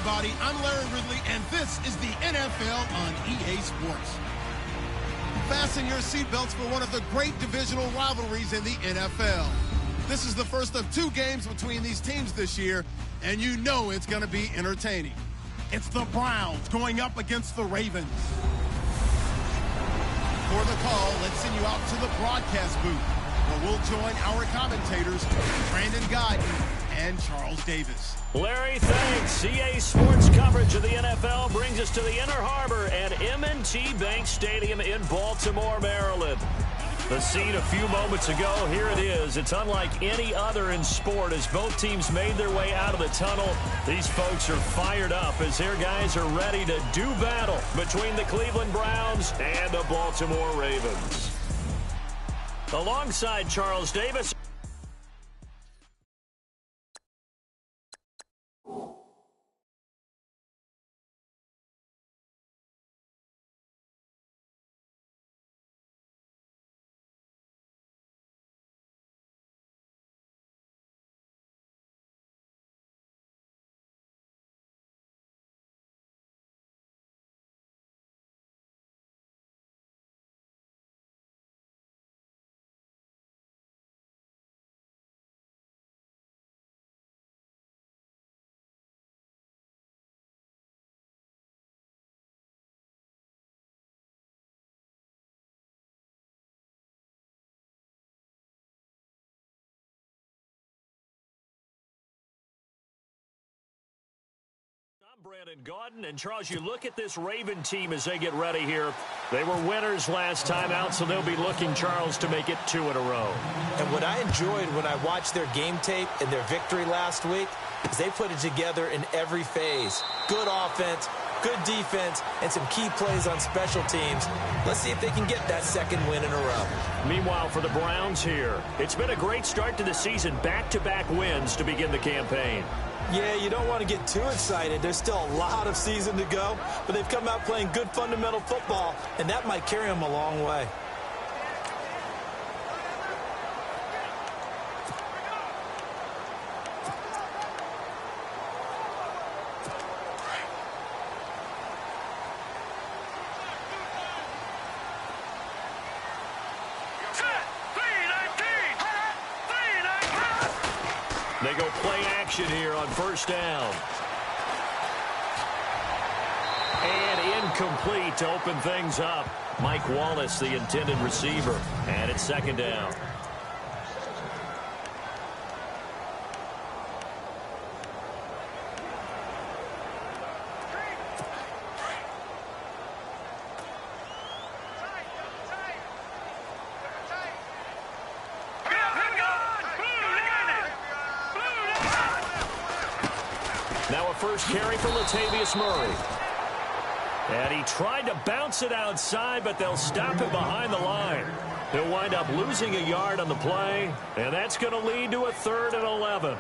everybody. I'm Larry Ridley, and this is the NFL on EA Sports. Fasten your seatbelts for one of the great divisional rivalries in the NFL. This is the first of 2 games between these teams this year, and you know it's going to be entertaining. It's the Browns going up against the Ravens. For the call, let's send you out to the broadcast booth, where we'll join our commentators, Brandon Guyton and Charles Davis. Larry, thanks. EA Sports coverage of the NFL brings us to the Inner Harbor at M&T Bank Stadium in Baltimore, Maryland. The scene a few moments ago, here it is. It's unlike any other in sport as both teams made their way out of the tunnel. These folks are fired up as their guys are ready to do battle between the Cleveland Browns and the Baltimore Ravens. Alongside Charles Davis. I'm Brandon Guyton, and Charles, you look at this Raven team as they get ready here. They were winners last time out, so they'll be looking, Charles, to make it 2 in a row. And what I enjoyed when I watched their game tape and their victory last week is they put it together in every phase. Good offense, good defense, and some key plays on special teams. Let's see if they can get that 2nd win in a row. Meanwhile, for the Browns here, it's been a great start to the season. Back-to-back wins to begin the campaign. Yeah, you don't want to get too excited. There's still a lot of season to go, but they've come out playing good fundamental football, and that might carry them a long way. They go play action here on 1st down. And incomplete to open things up. Mike Wallace, the intended receiver. And it's 2nd down. Now a first carry for Latavius Murray. And he tried to bounce it outside, but they'll stop him behind the line. He'll wind up losing a yard on the play, and that's going to lead to a 3rd and 11.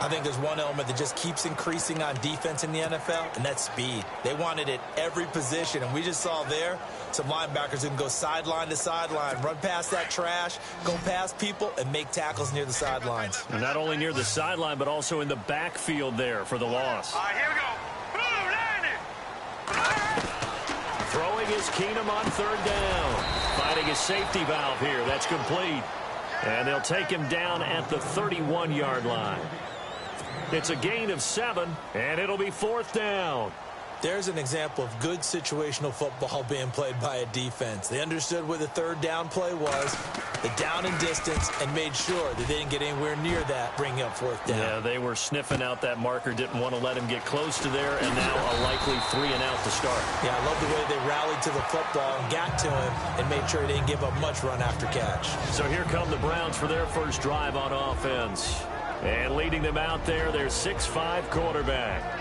I think there's one element that just keeps increasing on defense in the NFL, and that's speed. They want it at every position, and we just saw there some linebackers who can go sideline to sideline, run past that trash, go past people, and make tackles near the sidelines. And not only near the sideline, but also in the backfield there for the loss. All right, here we go. Throwing is Keenum on 3rd down. Finding his safety valve here. That's complete. And they'll take him down at the 31-yard line. It's a gain of 7, and it'll be 4th down. There's an example of good situational football being played by a defense. They understood where the 3rd down play was, the down and distance, and made sure that they didn't get anywhere near that, bringing up 4th down. Yeah, they were sniffing out that marker, didn't want to let him get close to there, and now a likely 3 and out to start. Yeah, I love the way they rallied to the football and got to him and made sure they didn't give up much run after catch. So here come the Browns for their first drive on offense. And leading them out there, their 6'5" quarterback.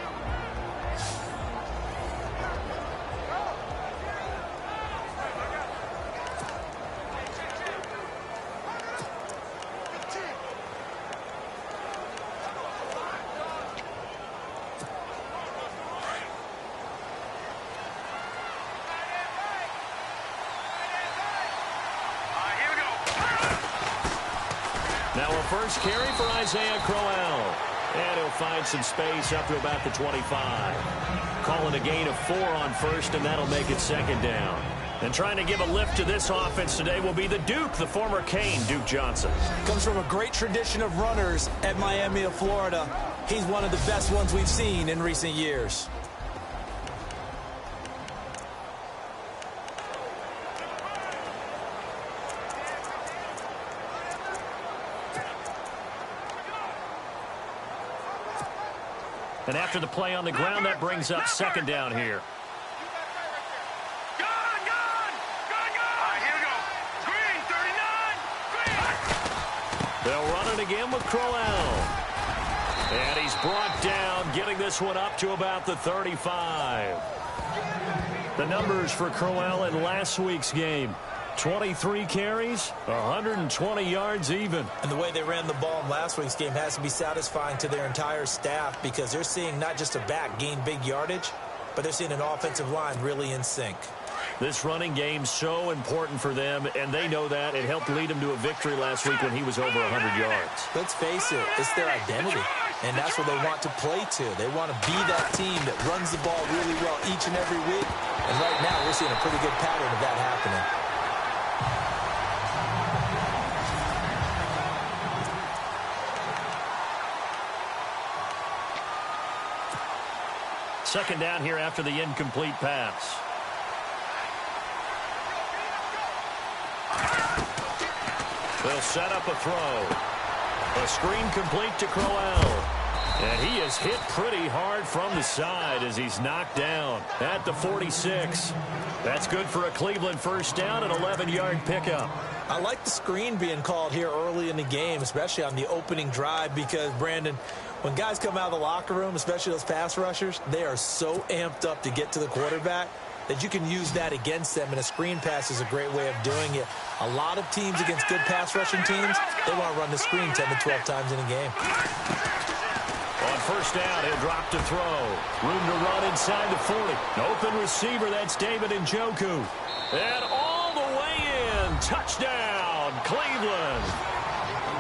Now a first carry for Isaiah Crowell. And he'll find some space up to about the 25. Calling a gain of 4 on first, and that'll make it second down. And trying to give a lift to this offense today will be the Duke, the former Cane, Duke Johnson. Comes from a great tradition of runners at Miami of Florida. He's one of the best ones we've seen in recent years. And after the play on the ground, that brings up second down here. They'll run it again with Crowell. And he's brought down, getting this one up to about the 35. The numbers for Crowell in last week's game. 23 carries, 120 yards even. And the way they ran the ball in last week's game has to be satisfying to their entire staff because they're seeing not just a back gain big yardage, but they're seeing an offensive line really in sync. This running game's so important for them, and they know that. It helped lead them to a victory last week when he was over 100 yards. Let's face it, it's their identity, and that's what they want to play to. They want to be that team that runs the ball really well each and every week, and right now we're seeing a pretty good pattern of that happening. Second down here after the incomplete pass. They'll set up a throw. A screen complete to Crowell. And he is hit pretty hard from the side as he's knocked down at the 46. That's good for a Cleveland first down, an 11-yard pickup. I like the screen being called here early in the game, especially on the opening drive, because, Brandon, when guys come out of the locker room, especially those pass rushers, they are so amped up to get to the quarterback that you can use that against them, and a screen pass is a great way of doing it. A lot of teams against good pass rushing teams, they want to run the screen 10 to 12 times in a game. On first down, he'll drop to throw. Room to run inside the 40. Open receiver, that's David Njoku. And all the way in, touchdown, Cleveland.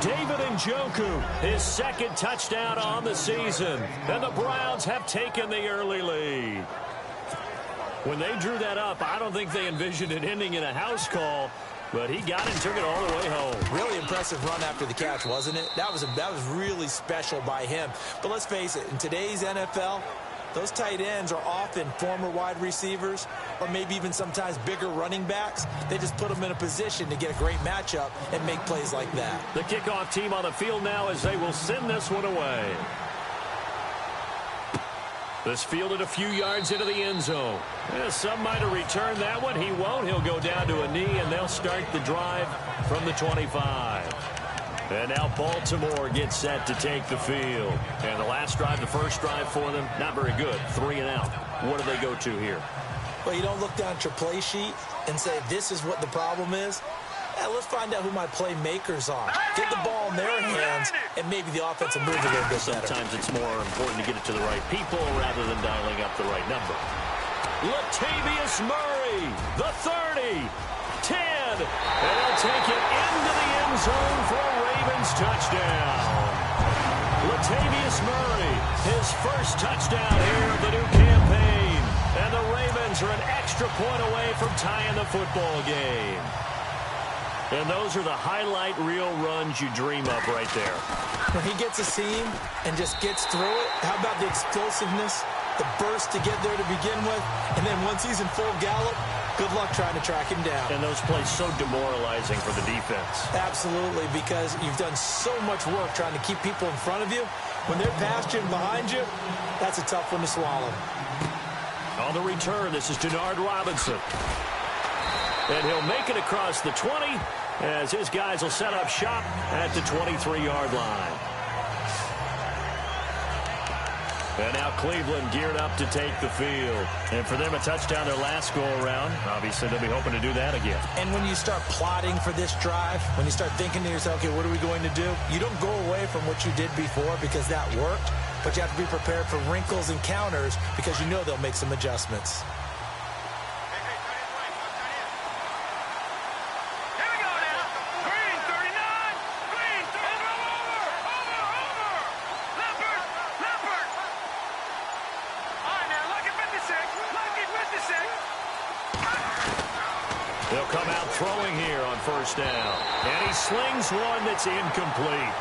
David Njoku, his second touchdown on the season. And the Browns have taken the early lead. When they drew that up, I don't think they envisioned it ending in a house call, but he got it and took it all the way home. Really impressive run after the catch, wasn't it? That was really special by him. But let's face it, in today's NFL, those tight ends are often former wide receivers or maybe even sometimes bigger running backs. They just put them in a position to get a great matchup and make plays like that. The kickoff team on the field now as they will send this one away. This fielded a few yards into the end zone. Some might have returned that one. He won't. He'll go down to a knee, and they'll start the drive from the 25. And now Baltimore gets set to take the field. And the last drive, the first drive for them, not very good. 3 and out. What do they go to here? Well, you don't look down at your play sheet and say, this is what the problem is. Let's find out who my playmakers are. Get the ball in their hands, and maybe the offense will move a little bit better. Sometimes it's more important to get it to the right people rather than dialing up the right number. Latavius Murray, the 30, 10, and he'll take it into the end zone for a Ravens touchdown. Latavius Murray, his first touchdown here of the new campaign. And the Ravens are an extra point away from tying the football game. And those are the highlight reel runs you dream of right there. When he gets a seam and just gets through it, how about the explosiveness, the burst to get there to begin with, and then once he's in full gallop, good luck trying to track him down. And those plays so demoralizing for the defense. Absolutely, because you've done so much work trying to keep people in front of you. When they're past you and behind you, that's a tough one to swallow. On the return, this is Denard Robinson. And he'll make it across the 20 as his guys will set up shop at the 23-yard line. And now Cleveland geared up to take the field. And for them, a touchdown their last go-around. Obviously, they'll be hoping to do that again. And when you start plotting for this drive, when you start thinking to yourself, okay, what are we going to do? You don't go away from what you did before because that worked, but you have to be prepared for wrinkles and counters because you know they'll make some adjustments. throwing here on first down. And he slings one that's incomplete.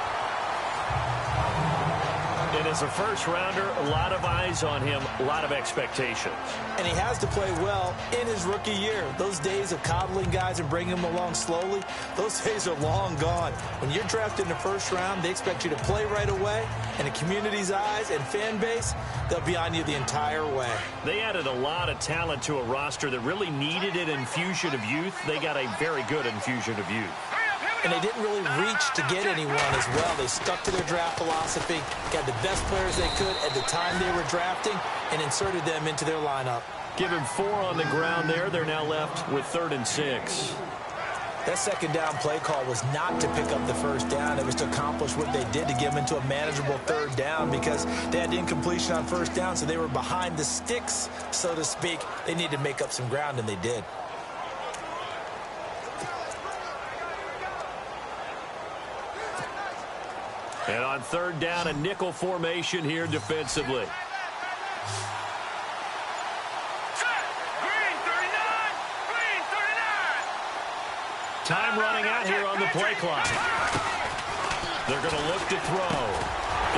And as a first-rounder, a lot of eyes on him, a lot of expectations. And he has to play well in his rookie year. Those days of coddling guys and bringing them along slowly, those days are long gone. When you're drafted in the first round, they expect you to play right away. And the community's eyes and fan base, they'll be on you the entire way. They added a lot of talent to a roster that really needed an infusion of youth. They got a very good infusion of youth. And they didn't really reach to get anyone as well. They stuck to their draft philosophy, got the best players they could at the time they were drafting, and inserted them into their lineup. Give him 4 on the ground there. They're now left with 3rd and 6. That second down play call was not to pick up the first down. It was to accomplish what they did to get them into a manageable 3rd down because they had incompletion on first down, so they were behind the sticks, so to speak. They needed to make up some ground, and they did. And on 3rd down, a nickel formation here defensively. Time running out here on the play clock. They're going to look to throw.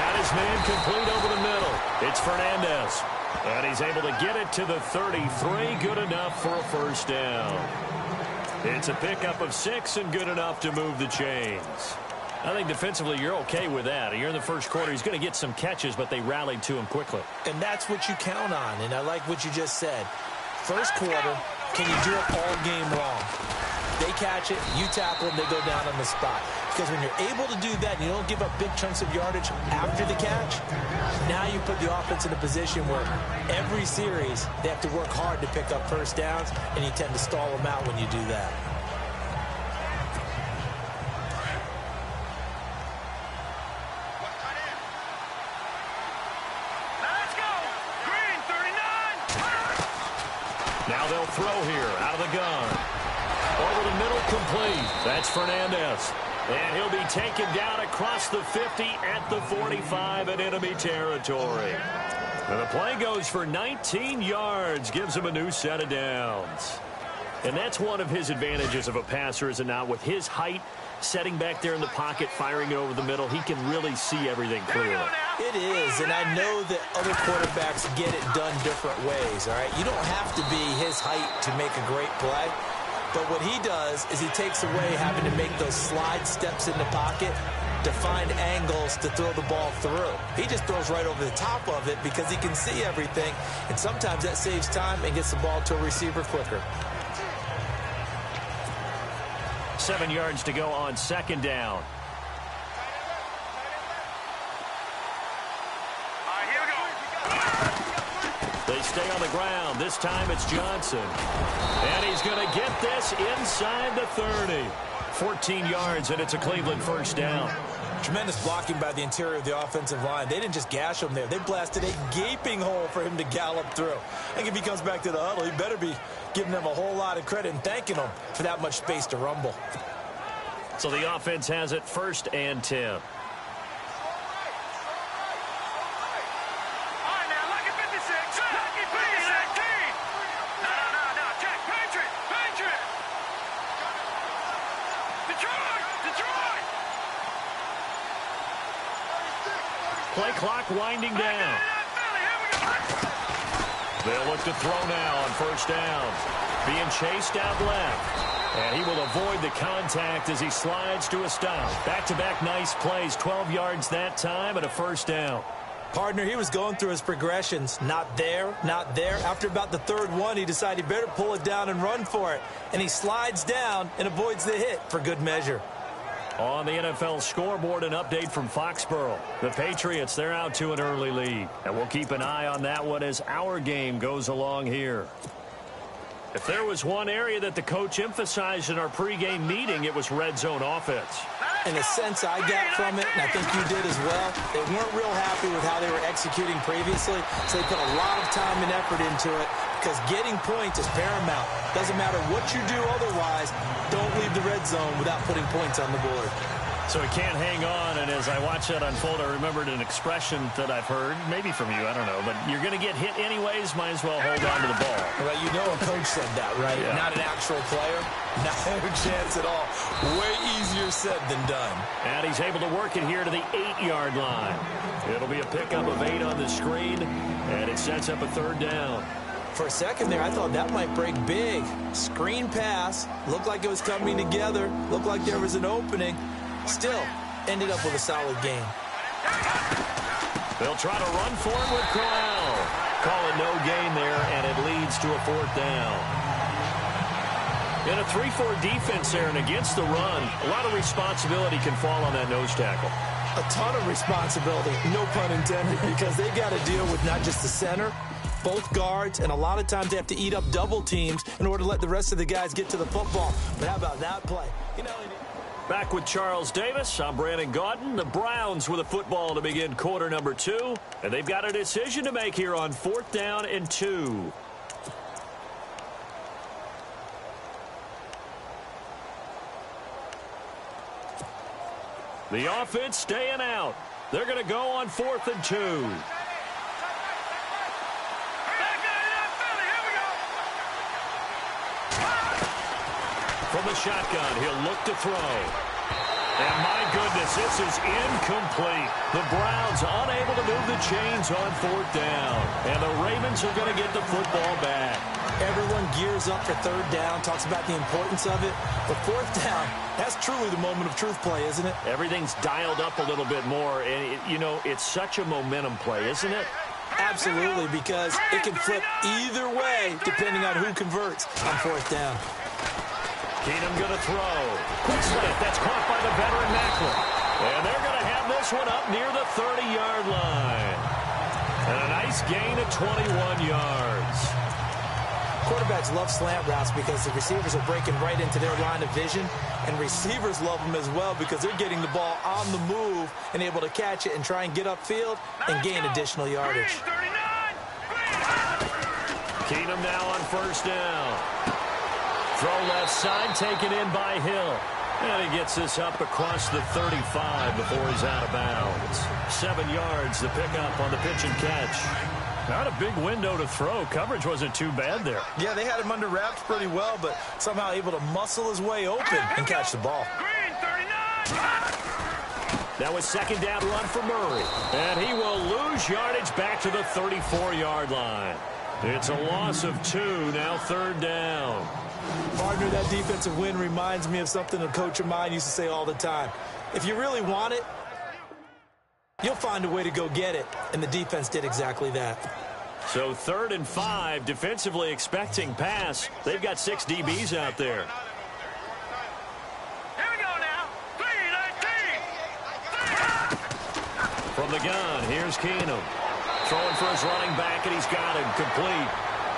Got his man complete over the middle. It's Fernandez. And he's able to get it to the 33. Good enough for a first down. It's a pickup of 6 and good enough to move the chains. I think defensively you're okay with that. You're in the first quarter. He's going to get some catches, but they rallied to him quickly. And that's what you count on, and I like what you just said. First quarter, can you do it all game long? They catch it, you tackle them, they go down on the spot. Because when you're able to do that and you don't give up big chunks of yardage after the catch, now you put the offense in a position where every series they have to work hard to pick up first downs, and you tend to stall them out when you do that. Now they'll throw here out of the gun. Over the middle, complete. That's Fernandez. And he'll be taken down across the 50 at the 45 in enemy territory. And the play goes for 19 yards, gives him a new set of downs. And that's one of his advantages of a passer, is it not? With his height, setting back there in the pocket, firing it over the middle, he can really see everything clearly. It is, and I know that other quarterbacks get it done different ways, all right? You don't have to be his height to make a great play. But what he does is he takes away having to make those slide steps in the pocket to find angles to throw the ball through. He just throws right over the top of it because he can see everything, and sometimes that saves time and gets the ball to a receiver quicker. 7 yards to go on 2nd down. They stay on the ground. This time it's Johnson. And he's going to get this inside the 30. 14 yards, and it's a Cleveland first down. Tremendous blocking by the interior of the offensive line. They didn't just gash him there. They blasted a gaping hole for him to gallop through. I think if he comes back to the huddle, he better be giving them a whole lot of credit and thanking them for that much space to rumble. So the offense has it 1st and 10. Play clock winding down. They'll look to throw now on 1st down. Being chased out left. And he will avoid the contact as he slides to a stop. Back-to-back nice plays. 12 yards that time and a first down. Partner, he was going through his progressions. Not there, not there. After about the 3rd one, he decided he better pull it down and run for it. And he slides down and avoids the hit for good measure. On the NFL scoreboard, an update from Foxborough. The Patriots, they're out to an early lead. And we'll keep an eye on that one as our game goes along here. If there was one area that the coach emphasized in our pregame meeting, it was red zone offense. And the sense I got from it, and I think you did as well, they weren't real happy with how they were executing previously, so they put a lot of time and effort into it because getting points is paramount. Doesn't matter what you do otherwise, don't leave the red zone without putting points on the board. So he can't hang on, and as I watch that unfold, I remembered an expression that I've heard, maybe from you, I don't know, but you're going to get hit anyways, might as well hold on to the ball. Well, you know a coach said that, right? Yeah. Not an actual player. Not a chance at all. Way easier said than done. And he's able to work it here to the 8-yard line. It'll be a pickup of 8 on the screen, and it sets up a 3rd down. For a second there, I thought that might break big. Screen pass. Looked like it was coming together. Looked like there was an opening. Still, ended up with a solid game. They'll try to run for it with Corral. Call it no gain there, and it leads to a 4th down. In a 3-4 defense there and against the run, a lot of responsibility can fall on that nose tackle. A ton of responsibility, no pun intended, because they've got to deal with not just the center, both guards, and a lot of times they have to eat up double teams in order to let the rest of the guys get to the football. But how about that play? Back with Charles Davis, I'm Brandon Gaudin. The Browns with a football to begin quarter number 2. And they've got a decision to make here on 4th down and 2. The offense staying out. They're going to go on 4th and 2. From the shotgun, he'll look to throw. And my goodness, this is incomplete. The Browns unable to move the chains on 4th down. And the Ravens are going to get the football back. Everyone gears up for 3rd down, talks about the importance of it. But 4th down, that's truly the moment of truth play, isn't it? Everything's dialed up a little bit more. And, you know, it's such a momentum play, isn't it? Absolutely, because it can flip either way depending on who converts on 4th down. Keenum going to throw. Quick slant. That's caught by the veteran Macklin. And they're going to have this one up near the 30-yard line. And a nice gain of 21 yards. Quarterbacks love slant routes because the receivers are breaking right into their line of vision. And receivers love them as well because they're getting the ball on the move and able to catch it and try and get upfield and gain additional yardage. Keenum now on 1st down. Throw left side, taken in by Hill. And he gets this up across the 35 before he's out of bounds. 7 yards, the pickup on the pitch and catch. Not a big window to throw. Coverage wasn't too bad there. Yeah, they had him under wraps pretty well, but somehow able to muscle his way open and catch the ball. That was 2nd down run for Murray. And he will lose yardage back to the 34-yard line. It's a loss of 2, now 3rd down. Partner, that defensive win reminds me of something a coach of mine used to say all the time. If you really want it, you'll find a way to go get it. And the defense did exactly that. So 3rd and 5, defensively expecting pass. They've got 6 DBs out there. Here we go now. 3-19. From the gun, here's Keenum. Throwing for his running back, and he's got him complete.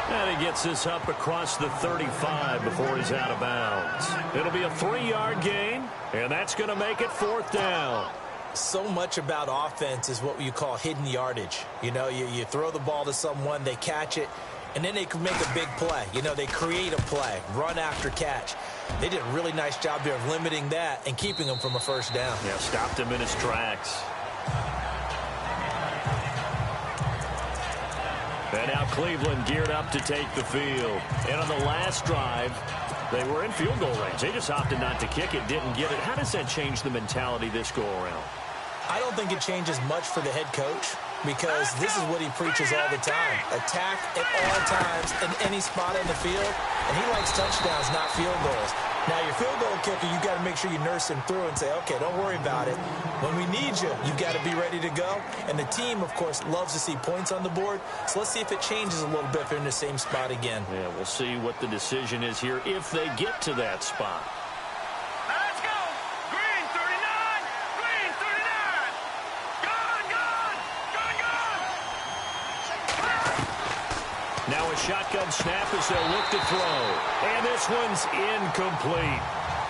And he gets this up across the 35 before he's out of bounds. It'll be a 3-yard gain, and that's going to make it 4th down. So much about offense is what you call hidden yardage. You know, you throw the ball to someone, they catch it, and then they can make a big play. You know, they create a play, run after catch. They did a really nice job there of limiting that and keeping him from a 1st down. Yeah, stopped him in his tracks. And now Cleveland geared up to take the field. And on the last drive, they were in field goal range. They just opted not to kick it, didn't get it. How does that change the mentality this go-around? I don't think it changes much for the head coach because this is what he preaches all the time. Attack at all times in any spot in the field. And he likes touchdowns, not field goals. Now, your field goal kicker, you got to make sure you nurse him through and say, okay, don't worry about it. When we need you, you got to be ready to go. And the team, of course, loves to see points on the board. So let's see if it changes a little bit if they're in the same spot again. Yeah, we'll see what the decision is here if they get to that spot. Let's go. Green 39. Green 39. Gone, gone. Gone, gone. Now a shotgun snap as they'll look to throw. And this one's incomplete.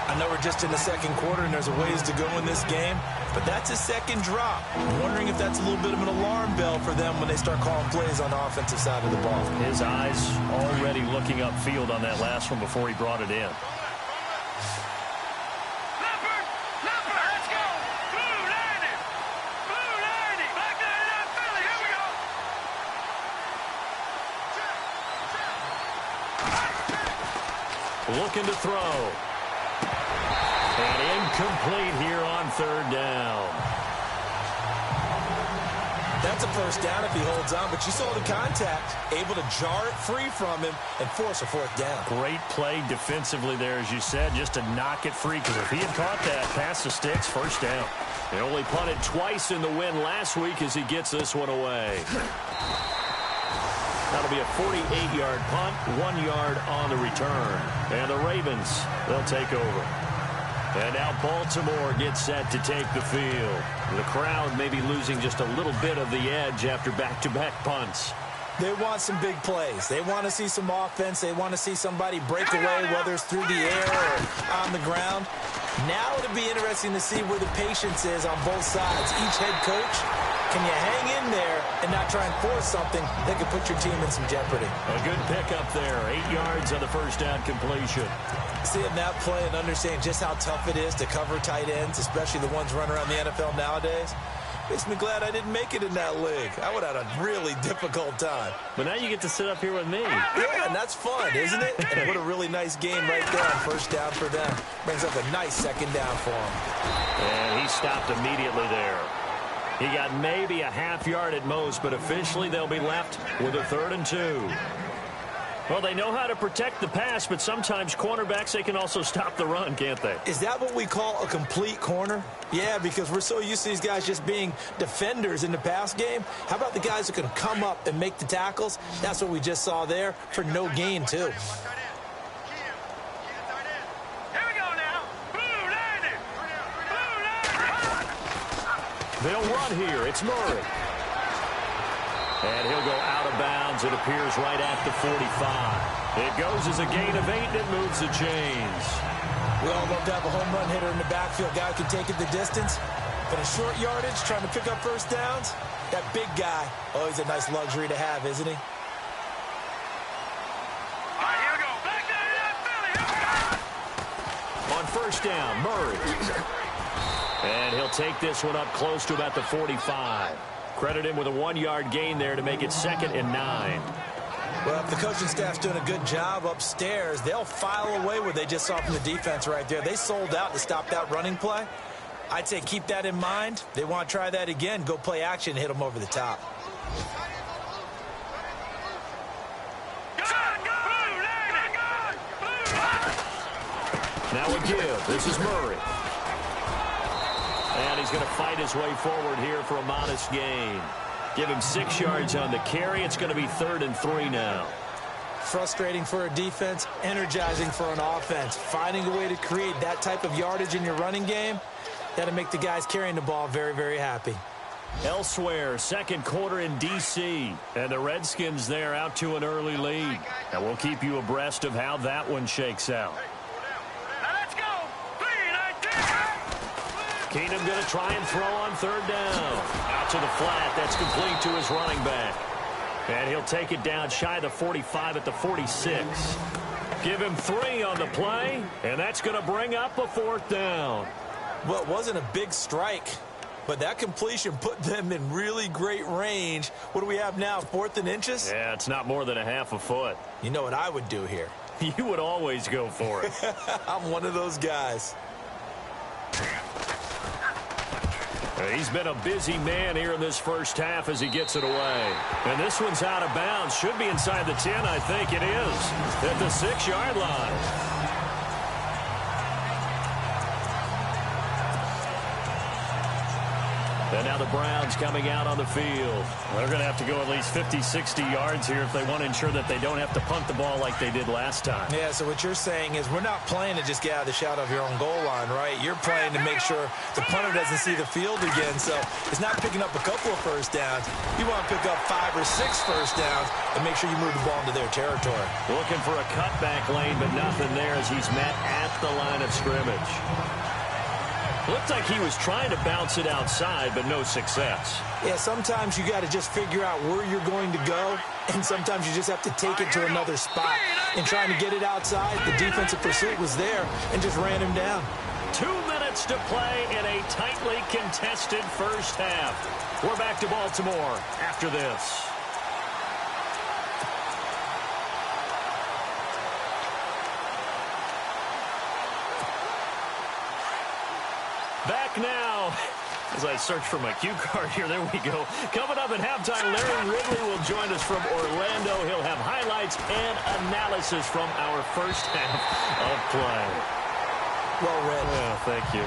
I know we're just in the 2nd quarter and there's a ways to go in this game, but that's a 2nd drop. I'm wondering if that's a little bit of an alarm bell for them when they start calling plays on the offensive side of the ball. His eyes already looking upfield on that last one before he brought it in. Leopard, let's go. looking to throw. And incomplete here on third down. That's a first down if he holds on, but you saw the contact, able to jar it free from him and force a fourth down. Great play defensively there, as you said, just to knock it free, because if he had caught that, past the sticks, first down. He only punted twice in the win last week as he gets this one away. That'll be a 48-yard punt, 1 yard on the return. And the Ravens, they'll take over. And now Baltimore gets set to take the field. The crowd may be losing just a little bit of the edge after back-to-back punts. They want some big plays. They want to see some offense. They want to see somebody break away, whether it's through the air or on the ground. Now it'll be interesting to see where the patience is on both sides. Each head coach, can you hang in there and not try and force something that could put your team in some jeopardy? A good pickup there. 8 yards on the first down completion. Seeing that play and understanding just how tough it is to cover tight ends, especially the ones running around the NFL nowadays, makes me glad I didn't make it in that league. I would have had a really difficult time. But now you get to sit up here with me. Yeah, and that's fun, isn't it? And what a really nice game right there on first down for them. Brings up a nice second down for him. And he stopped immediately there. He got maybe a half yard at most, but officially they'll be left with a 3rd and 2. Well, they know how to protect the pass, but sometimes cornerbacks, they can also stop the run, can't they? Is that what we call a complete corner? Yeah, because we're so used to these guys just being defenders in the pass game. How about the guys who can come up and make the tackles? That's what we just saw there for no gain, too. Here we go now. Blue 90. Blue 90. They'll run here. It's Murray. And he'll go out of bounds. It appears right at the 45. It goes as a gain of 8, and it moves the chains. We all love to have a home run hitter in the backfield. Guy who can take it the distance. But a short yardage, trying to pick up first downs, that big guy, oh, he's a nice luxury to have, isn't he? All right, here we go. Back down to that Philly. Here we go. On first down, Murray. And he'll take this one up close to about the 45. Credit him with a 1 yard gain there to make it 2nd and 9. Well, if the coaching staff's doing a good job upstairs, they'll file away what they just saw from the defense right there. They sold out to stop that running play. I'd say keep that in mind. They want to try that again. Go play action and hit them over the top. Now a give. This is Murray. And he's going to fight his way forward here for a modest gain. Give him 6 yards on the carry. It's going to be 3rd and 3 now. Frustrating for a defense, energizing for an offense. Finding a way to create that type of yardage in your running game, that'll make the guys carrying the ball very, very happy. Elsewhere, second quarter in D.C. And the Redskins there out to an early lead. And we'll keep you abreast of how that one shakes out. Keenum going to try and throw on 3rd down. Out to the flat. That's complete to his running back. And he'll take it down shy of the 45 at the 46. Give him 3 on the play, and that's going to bring up a 4th down. Well, it wasn't a big strike, but that completion put them in really great range. What do we have now, 4th and inches? Yeah, it's not more than a half a foot. You know what I would do here? You would always go for it. I'm one of those guys. He's been a busy man here in this first half as he gets it away. And this one's out of bounds. Should be inside the 10, I think it is. At the 6-yard line. And now the Browns coming out on the field. They're going to have to go at least 50, 60 yards here if they want to ensure that they don't have to punt the ball like they did last time. Yeah, so what you're saying is we're not playing to just get out of the shadow of your own goal line, right? You're playing to make sure the punter doesn't see the field again. So it's not picking up a couple of first downs. You want to pick up 5 or 6 first downs and make sure you move the ball into their territory. Looking for a cutback lane, but nothing there as he's met at the line of scrimmage. Looked like he was trying to bounce it outside, but no success. Yeah, sometimes you got to just figure out where you're going to go, and sometimes you just have to take it to another spot. And trying to get it outside, the defensive pursuit was there and just ran him down. 2 minutes to play in a tightly contested first half. We're back to Baltimore after this. Back now. As I search for my cue card here, there we go. Coming up at halftime, Larry Ridley will join us from Orlando. He'll have highlights and analysis from our first half of play. Well read. Well, thank you.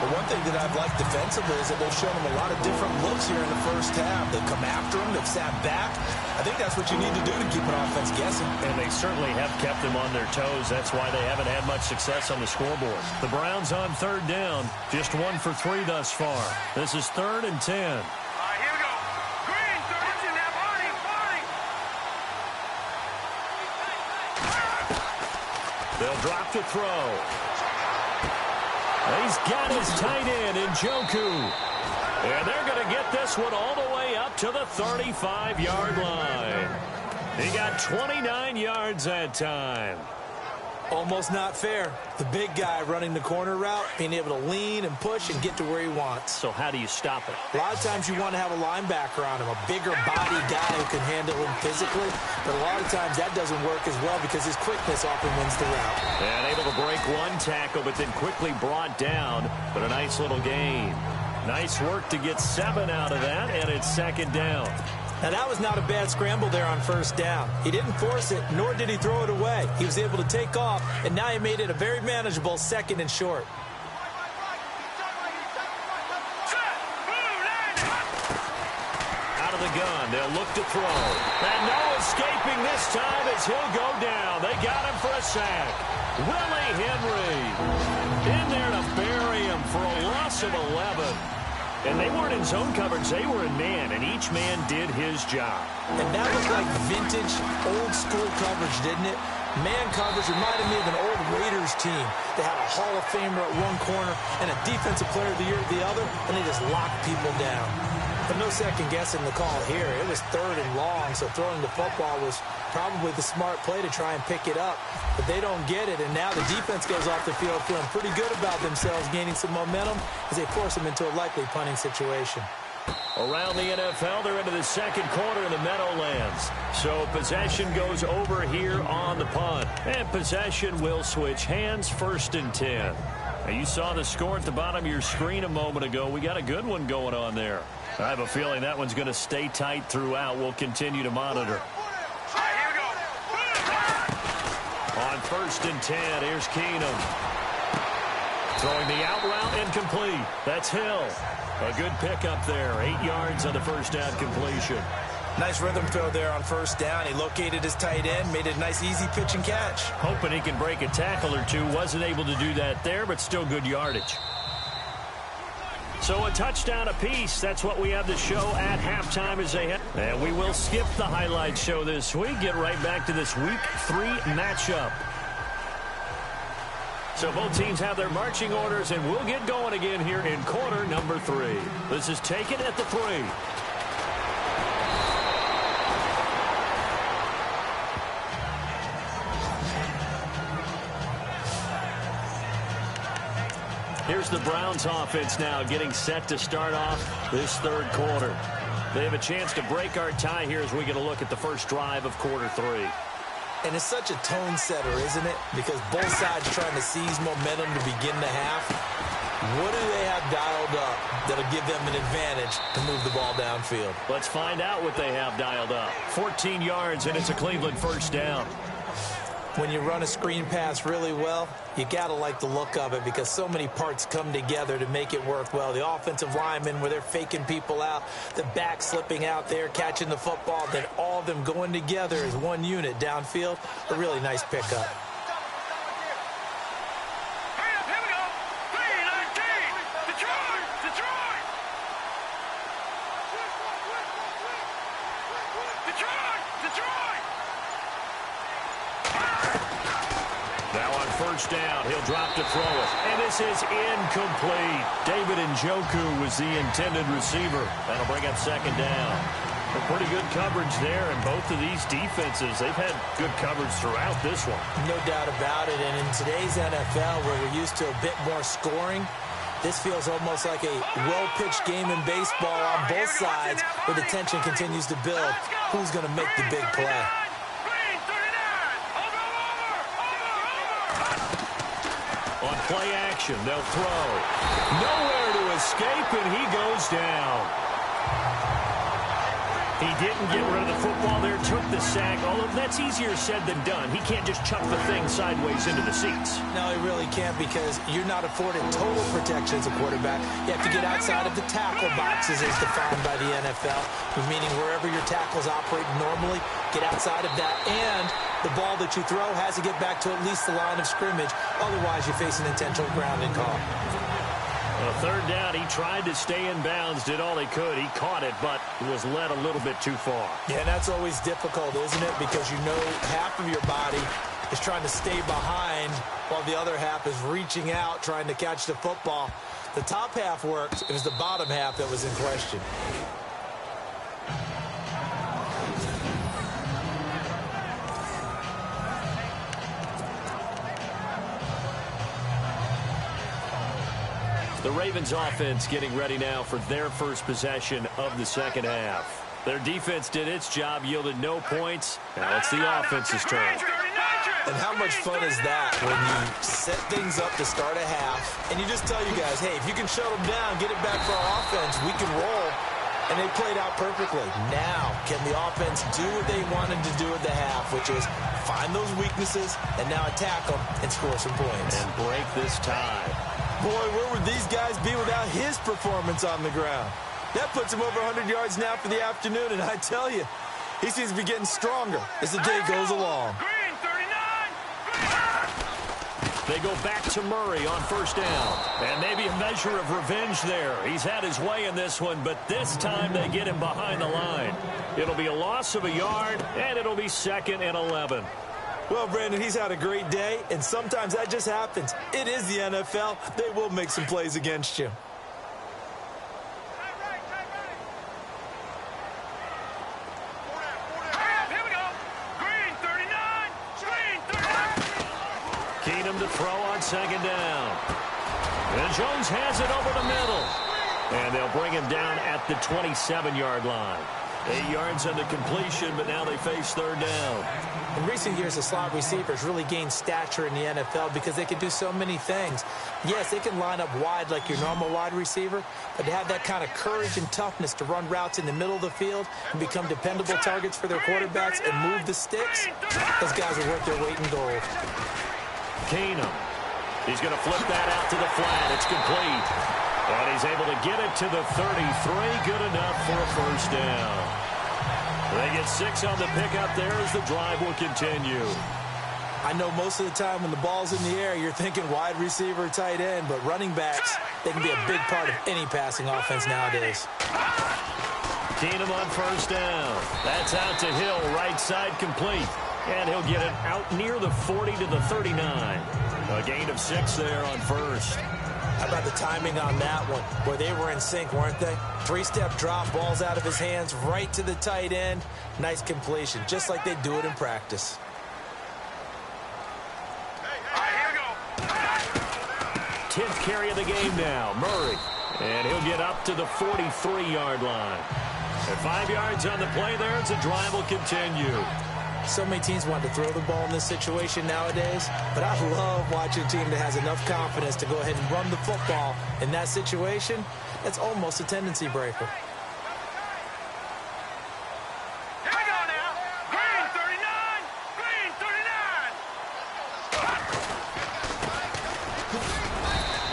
But one thing that I've liked defensively is that they've shown him a lot of different looks here in the first half. They've come after him. They've sat back. I think that's what you need to do to keep an offense guessing. And they certainly have kept them on their toes. That's why they haven't had much success on the scoreboard. The Browns on third down. Just 1 for 3 thus far. This is 3rd and 10. All right, here we go. Green, third in that body. They'll drop to throw. He's got his tight end, MGOBlue. And they're going to get this one all the way up to the 35-yard line. He got 29 yards that time. Almost not fair. The big guy running the corner route, being able to lean and push and get to where he wants. So how do you stop it? A lot of times you want to have a linebacker on him, a bigger body guy who can handle him physically. But a lot of times that doesn't work as well because his quickness often wins the route. And able to break one tackle, but then quickly brought down. But a nice little gain. Nice work to get 7 out of that, and it's 2nd down. Now, that was not a bad scramble there on 1st down. He didn't force it, nor did he throw it away. He was able to take off, and now he made it a very manageable 2nd and short. Out of the gun, they'll look to throw. And no escaping this time as he'll go down. They got him for a sack. Willie Henry in there to bury him for a loss of 11. And they weren't in zone coverage. They were in man, and each man did his job. And that looked like vintage, old-school coverage, didn't it? Man coverage reminded me of an old Raiders team. They had a Hall of Famer at one corner and a Defensive Player of the Year at the other, and they just locked people down. But no second-guessing the call here. It was 3rd and long, so throwing the football was probably the smart play to try and pick it up. But they don't get it, and now the defense goes off the field feeling pretty good about themselves, gaining some momentum as they force them into a likely punting situation. Around the NFL, they're into the 2nd quarter in the Meadowlands. So possession goes over here on the punt. And possession will switch hands, 1st and 10. Now, you saw the score at the bottom of your screen a moment ago. We got a good one going on there. I have a feeling that one's going to stay tight throughout. We'll continue to monitor. On 1st and 10, here's Keenum. Throwing the out route incomplete. That's Hill. A good pickup there. 8 yards on the 1st down completion. Nice rhythm throw there on 1st down. He located his tight end, made it a nice, easy pitch and catch. Hoping he can break a tackle or two. Wasn't able to do that there, but still good yardage. So a touchdown apiece. That's what we have to show at halftime as they head. And we will skip the highlight show this week. Get right back to this Week 3 matchup. So both teams have their marching orders, and we'll get going again here in quarter number 3. This is taken at the 3. Here's the Browns offense now getting set to start off this 3rd quarter. They have a chance to break our tie here as we get a look at the first drive of quarter 3. And it's such a tone setter, isn't it? Because both sides trying to seize momentum to begin the half. What do they have dialed up that'll give them an advantage to move the ball downfield? Let's find out what they have dialed up. 14 yards, and it's a Cleveland 1st down. When you run a screen pass really well, you got to like the look of it because so many parts come together to make it work well. The offensive linemen, where they're faking people out, the back slipping out there, catching the football, then all of them going together as one unit downfield. A really nice pickup. Down. He'll drop to throw it. And this is incomplete. David MGOBlue was the intended receiver. That'll bring up 2nd down. A pretty good coverage there, and both of these defenses, they've had good coverage throughout this one. No doubt about it. And in today's NFL, where we're used to a bit more scoring, this feels almost like a well-pitched game in baseball on both sides, where the tension continues to build. Who's going to make the big play? On play action. They'll throw. Nowhere to escape, and he goes down. He didn't get rid of the football there, took the sack, although that's easier said than done. He can't just chuck the thing sideways into the seats. No, he really can't, because you're not afforded total protection as a quarterback. You have to get outside of the tackle boxes as defined by the NFL, meaning wherever your tackles operate normally, get outside of that, and the ball that you throw has to get back to at least the line of scrimmage. Otherwise, you face an intentional grounding call. Well, third down, he tried to stay in bounds, did all he could. He caught it, but was led a little bit too far. Yeah, and that's always difficult, isn't it? Because you know half of your body is trying to stay behind while the other half is reaching out, trying to catch the football. The top half worked. It was the bottom half that was in question. The Ravens offense getting ready now for their first possession of the second half. Their defense did its job, yielded no points. Now it's the offense's turn. And how much fun is that when you set things up to start a half and you just tell you guys, hey, if you can shut them down, get it back for our offense, we can roll. And they played out perfectly. Now, can the offense do what they wanted to do at the half, which is find those weaknesses and now attack them and score some points. And break this tie. Boy, where would these guys be without his performance on the ground? That puts him over 100 yards now for the afternoon, and I tell you, he seems to be getting stronger as the day goes along. Green, 39. They go back to Murray on first down. And maybe a measure of revenge there. He's had his way in this one, but this time they get him behind the line. It'll be a loss of a yard, and it'll be 2nd and 11. Well, Brandon, he's had a great day, and sometimes that just happens. It is the NFL. They will make some plays against you. Here we go. Green, 39. Green, 39. Keenum to throw on second down. And Jones has it over the middle. And they'll bring him down at the 27-yard line. 8 yards on the completion, but now they face third down. In recent years, the slot receivers really gained stature in the NFL because they can do so many things. Yes, they can line up wide like your normal wide receiver, but to have that kind of courage and toughness to run routes in the middle of the field and become dependable targets for their quarterbacks and move the sticks, those guys are worth their weight in gold. Keenum. He's going to flip that out to the flat. It's complete. And he's able to get it to the 33. Good enough for a first down. They get 6 on the pickup there as the drive will continue. I know most of the time when the ball's in the air, you're thinking wide receiver, tight end, but running backs, they can be a big part of any passing offense nowadays. Keenum on first down. That's out to Hill, right side complete. And he'll get it out near the 40 to the 39. A gain of 6 there on first. How about the timing on that one? Boy, they were in sync, weren't they? 3-step drop, balls out of his hands, right to the tight end. Nice completion, just like they do it in practice. All right, here we go. 10th carry of the game now, Murray. And he'll get up to the 43-yard line. At 5 yards on the play there, as the drive will continue. So many teams want to throw the ball in this situation nowadays, but I love watching a team that has enough confidence to go ahead and run the football. In that situation, that's almost a tendency breaker. Here we go now. Green, 39. Green,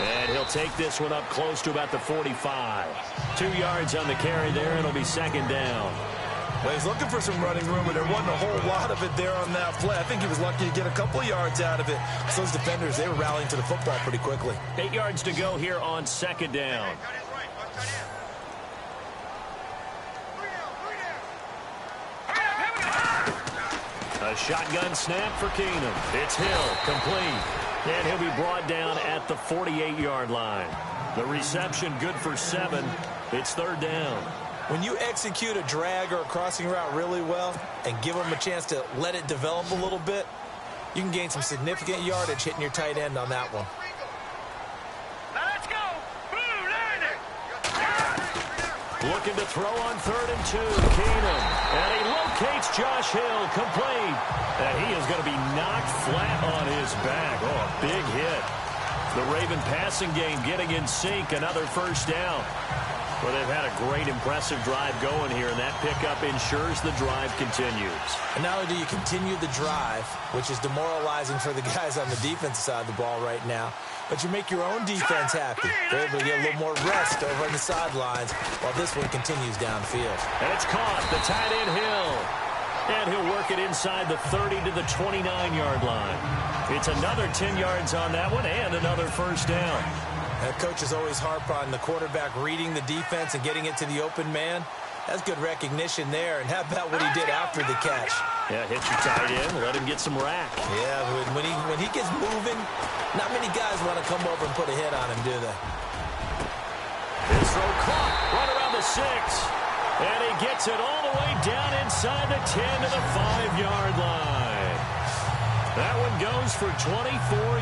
39. And he'll take this one up close to about the 45. 2 yards on the carry there. It'll be second down. Well, he's looking for some running room, but there wasn't a whole lot of it there on that play. I think he was lucky to get a couple yards out of it. So those defenders, they were rallying to the football pretty quickly. 8 yards to go here on second down. A shotgun snap for Keenum. It's Hill, complete. And he'll be brought down at the 48-yard line. The reception good for 7. It's third down. When you execute a drag or a crossing route really well and give them a chance to let it develop a little bit, you can gain some significant yardage hitting your tight end on that one. Now let's go. Blue, landing. Looking to throw on 3rd and 2. Keenum. And he locates Josh Hill, complete. And he is going to be knocked flat on his back. Oh, a big hit. The Raven passing game getting in sync. Another first down. Well, they've had a great, impressive drive going here, and that pickup ensures the drive continues. And not only do you continue the drive, which is demoralizing for the guys on the defensive side of the ball right now, but you make your own defense happy. They're able to get a little more rest over on the sidelines while this one continues downfield. And it's caught. The tight end Hill. And he'll work it inside the 30 to the 29-yard line. It's another 10 yards on that one and another first down. And coaches always harp on the quarterback reading the defense and getting it to the open man. That's good recognition there. And how about what he did after the catch? Yeah, hit your tight end, let him get some rack. Yeah, when he gets moving, not many guys want to come over and put a hit on him, do they? His throw caught, right around the 6. And he gets it all the way down inside the 10 to the 5-yard line. That one goes for 24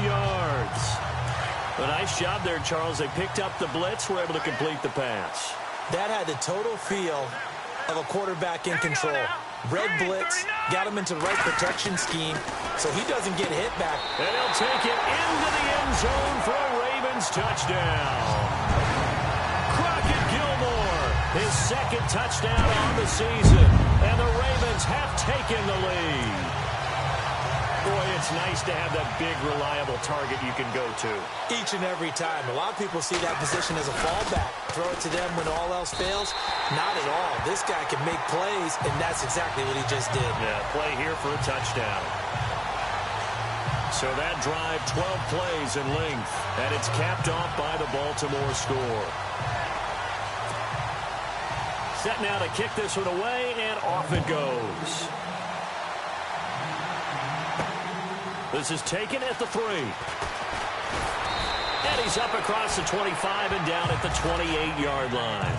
yards. A nice job there, Charles. They picked up the blitz, were able to complete the pass. That had the total feel of a quarterback in control. Red blitz, got him into the right protection scheme, so he doesn't get hit back. And he'll take it into the end zone for a Ravens touchdown. Crockett Gilmore, his second touchdown on the season. And the Ravens have taken the lead. Boy, it's nice to have that big, reliable target you can go to. Each and every time. A lot of people see that position as a fallback. Throw it to them when all else fails. Not at all. This guy can make plays, and that's exactly what he just did. Yeah, play here for a touchdown. So that drive, 12 plays in length, and it's capped off by the Baltimore score. Set now to kick this one away, and off it goes. This is taken at the 3. And he's up across the 25 and down at the 28-yard line.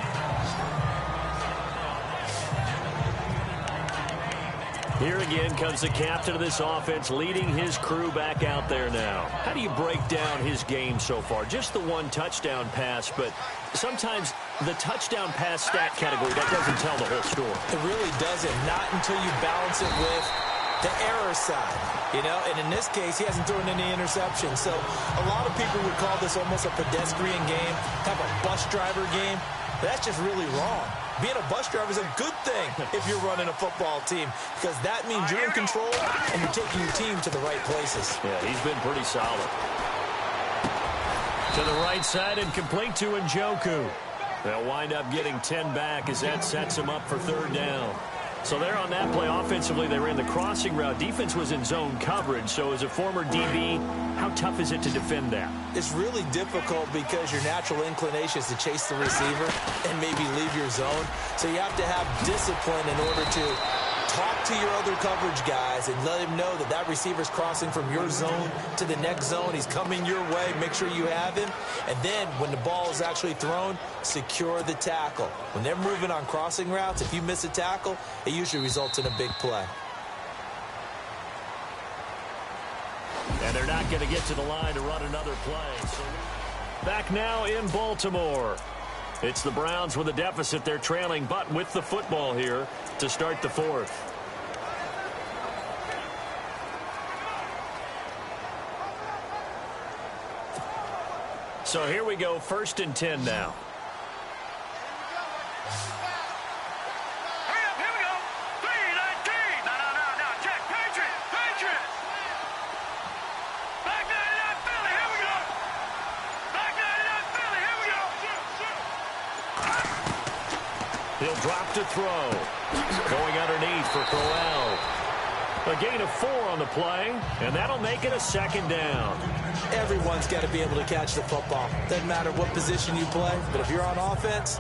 Here again comes the captain of this offense, leading his crew back out there now. How do you break down his game so far? Just the one touchdown pass, but sometimes the touchdown pass stat category, that doesn't tell the whole story. It really doesn't. Not until you balance it with the error side, you know, and in this case, he hasn't thrown any interceptions. So a lot of people would call this almost a pedestrian game, have a bus driver game. That's just really wrong. Being a bus driver is a good thing if you're running a football team, because that means you're in control and you're taking your team to the right places. Yeah, he's been pretty solid. To the right side and complete to Njoku. They'll wind up getting 10 back as that sets him up for third down. So there on that play, offensively, they ran the crossing route. Defense was in zone coverage. So as a former DB, how tough is it to defend that? It's really difficult because your natural inclination is to chase the receiver and maybe leave your zone. So you have to have discipline in order to talk to your other coverage guys and let him know that that receiver's crossing from your zone to the next zone. He's coming your way. Make sure you have him. And then when the ball is actually thrown, secure the tackle. When they're moving on crossing routes, if you miss a tackle, it usually results in a big play. And they're not going to get to the line to run another play. So back now in Baltimore. It's the Browns with a deficit. They're trailing, but with the football here to start the fourth. So here we go, 1st and 10 now. He'll drop to throw. Going underneath for Crowell. A gain of 4 on the play, and that'll make it a 2nd down. Everyone's got to be able to catch the football. Doesn't matter what position you play, but if you're on offense,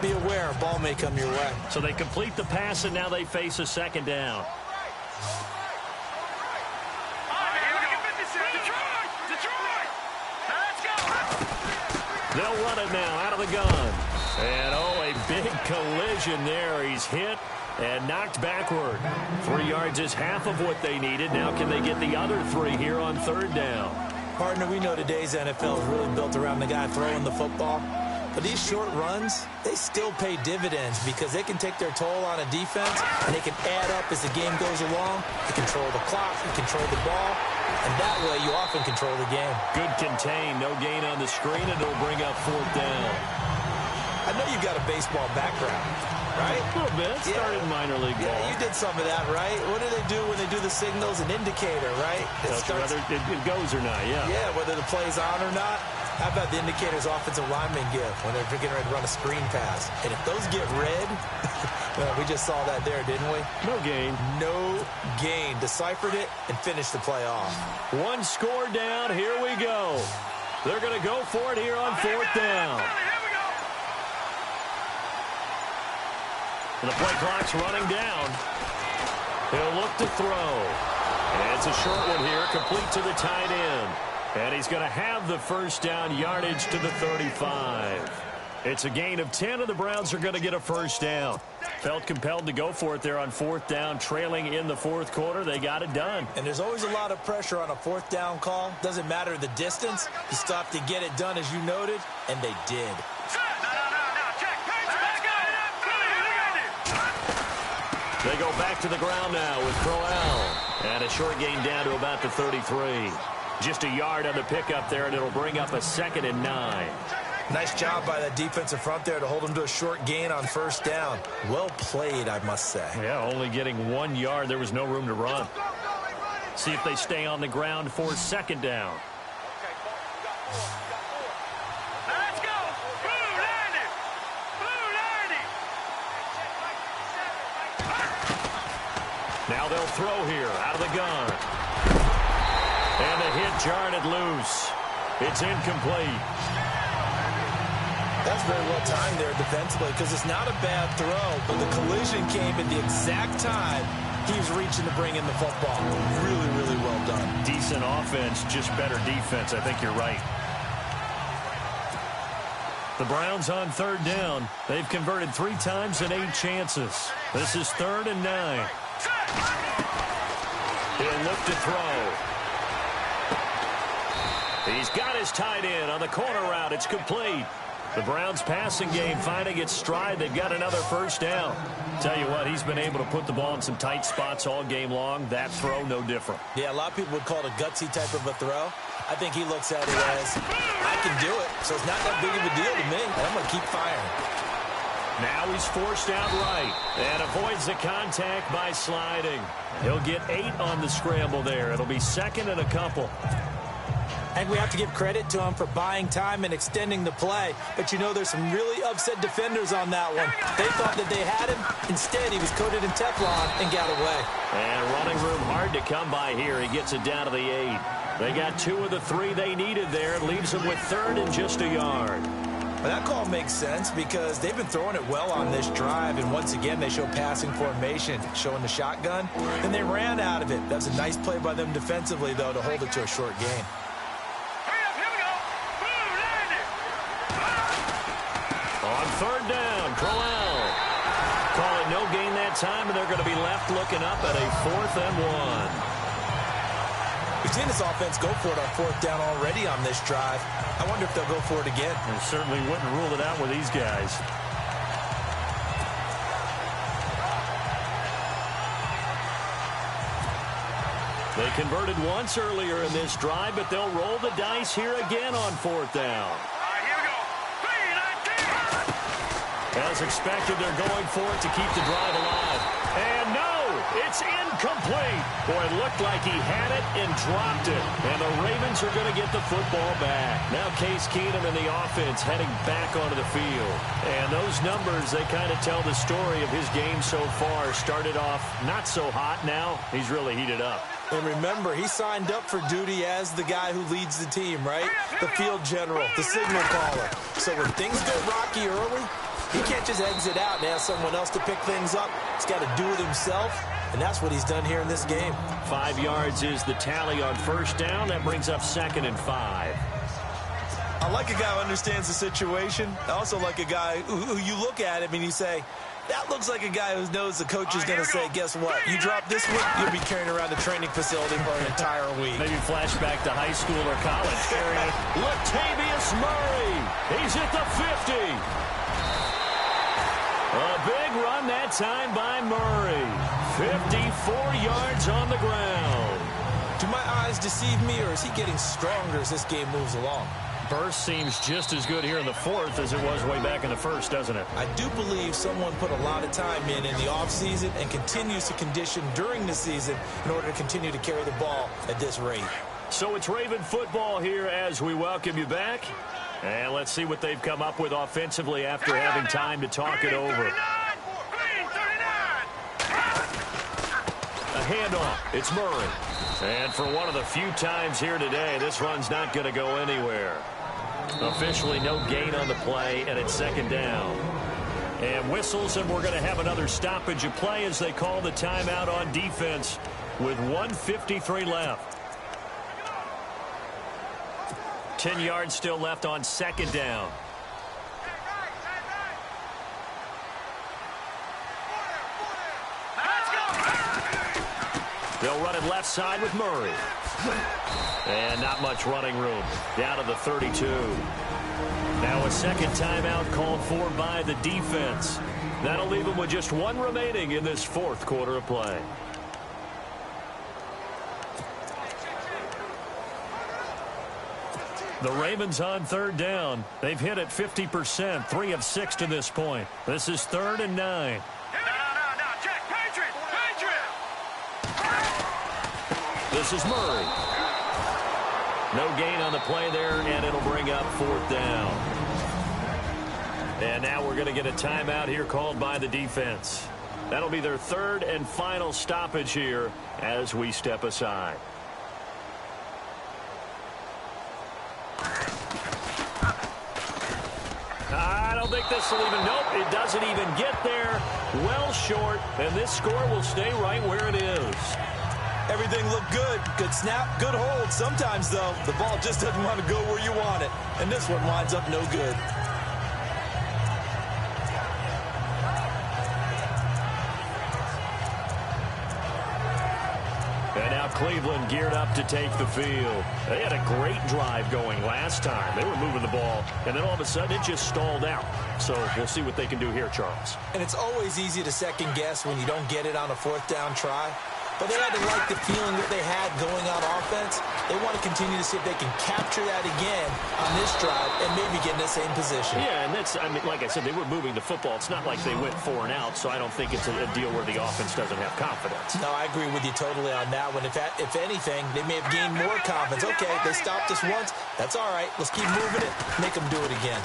be aware a ball may come your way. So they complete the pass, and now they face a 2nd down. They'll run it now out of the gun. And, oh, a big collision there. He's hit and knocked backward. 3 yards is half of what they needed. Now can they get the other 3 here on 3rd down? Partner, we know today's NFL is really built around the guy throwing the football. But these short runs, they still pay dividends because they can take their toll on a defense and they can add up as the game goes along. You control the clock, you control the ball, And that way, you often control the game. Good contain. No gain on the screen, and it'll bring up 4th down. I know you've got a baseball background, right? A little bit. Started minor league ball. Yeah, you did some of that, right? What do they do when they do the signals? An indicator, right? Whether it goes or not, yeah. Yeah, whether the play's on or not. How about the indicators offensive linemen give when they're getting ready to run a screen pass? And if those get red, well, we just saw that there, didn't we? No gain. No gain. Deciphered it and finished the play off. 1 score down. Here we go. They're going to go for it here on 4th down. And the play clock's running down. He'll look to throw. And it's a short one here, complete to the tight end. And he's going to have the first down, yardage to the 35. It's a gain of 10, and the Browns are going to get a first down. Felt compelled to go for it there on 4th down, trailing in the 4th quarter. They got it done. And there's always a lot of pressure on a 4th down call. Doesn't matter the distance. You stop to get it done, as you noted, and they did. They go back to the ground now with Crowell. And a short gain down to about the 33. Just a yard on the pickup there, and it'll bring up a 2nd and 9. Nice job by that defensive front there to hold him to a short gain on 1st down. Well played, I must say. Yeah, only getting 1 yard. There was no room to run. See if they stay on the ground for 2nd down. Let's go. Blue 90. Blue 90. Now they'll throw here out of the gun. And the hit jarred it loose. It's incomplete. That's very well timed there defensively because it's not a bad throw, but the collision came at the exact time he was reaching to bring in the football. Really, really well done. Decent offense, just better defense. I think you're right. The Browns on 3rd down. They've converted 3 times in 8 chances. This is 3rd and 9. He'll look to throw. He's got his tight end on the corner route. It's complete. The Browns passing game finding its stride. They've got another first down. Tell you what, he's been able to put the ball in some tight spots all game long. That throw, no different. Yeah, a lot of people would call it a gutsy type of a throw. I think he looks at it as, I can do it, so it's not that big of a deal to me, and I'm going to keep firing. Now he's forced out right and avoids the contact by sliding. He'll get 8 on the scramble there. It'll be 2nd and a couple. And we have to give credit to him for buying time and extending the play. But, you know, there's some really upset defenders on that one. They thought that they had him. Instead, he was coated in Teflon and got away. And running room hard to come by here. He gets it down to the 8. They got 2 of the 3 they needed there. It leaves them with 3rd and just a yard. Well, that call makes sense because they've been throwing it well on this drive. And once again, they show passing formation, showing the shotgun. And they ran out of it. That was a nice play by them defensively, though, to hold it to a short gain. On 3rd down, Crowell. Call it no gain that time, and they're going to be left looking up at a 4th and 1. We've seen this offense go for it on 4th down already on this drive. I wonder if they'll go for it again. They certainly wouldn't rule it out with these guys. They converted once earlier in this drive, but they'll roll the dice here again on 4th down. As expected, they're going for it to keep the drive alive. And no, it's incomplete. Boy, it looked like he had it and dropped it. And the Ravens are going to get the football back. Now Case Keenum and the offense heading back onto the field. And those numbers, they kind of tell the story of his game so far. Started off not so hot. Now he's really heated up. And remember, he signed up for duty as the guy who leads the team, right? The field general, the signal caller. So when things go rocky early, he can't just exit out and ask someone else to pick things up. He's got to do it himself, and that's what he's done here in this game. 5 yards is the tally on 1st down. That brings up 2nd and 5. I like a guy who understands the situation. I also like a guy who you look at him and you say, that looks like a guy who knows the coach is going to say, guess what? You drop this one, you'll be carrying around the training facility for an entire week. Maybe flashback to high school or college. Latavius Murray. He's at the 50. A big run that time by Murray. 54 yards on the ground. Do my eyes deceive me, or is he getting stronger as this game moves along? Burst seems just as good here in the fourth as it was way back in the first, doesn't it? I do believe someone put a lot of time in the offseason and continues to condition during the season in order to continue to carry the ball at this rate. So it's Raven football here as we welcome you back. And let's see what they've come up with offensively after having time to talk it over. A handoff. It's Murray. And for one of the few times here today, this run's not going to go anywhere. Officially no gain on the play, and it's second down. And whistles, and we're going to have another stoppage of play as they call the timeout on defense with 1:53 left. 10 yards still left on second down. They'll run it left side with Murray. And not much running room. Down to the 32. Now a second timeout called for by the defense. That'll leave them with just one remaining in this fourth quarter of play. The Ravens on third down. They've hit it 50%, 3 of 6 to this point. This is 3rd and 9. This is Murray. No gain on the play there, and it'll bring up 4th down. And now we're going to get a timeout here called by the defense. That'll be their 3rd and final stoppage here as we step aside. I don't think this will even, nope, it doesn't even get there. Well short, and this score will stay right where it is. Everything looked good. Good snap, good hold. Sometimes, though, the ball just doesn't want to go where you want it. And this one winds up no good. And now Cleveland geared up to take the field. They had a great drive going last time. They were moving the ball, and then all of a sudden it just stalled out. So we'll see what they can do here, Charles. And it's always easy to second guess when you don't get it on a 4th down try. But they had to like the feeling that they had going on offense. They want to continue to see if they can capture that again on this drive and maybe get in the same position. Yeah, and that's, I mean, like I said, they were moving the football. It's not like they went 4 and out, so I don't think it's a deal where the offense doesn't have confidence. No, I agree with you totally on that one. If anything, they may have gained more confidence. Okay, they stopped us once. That's all right. Let's keep moving it. Make them do it again.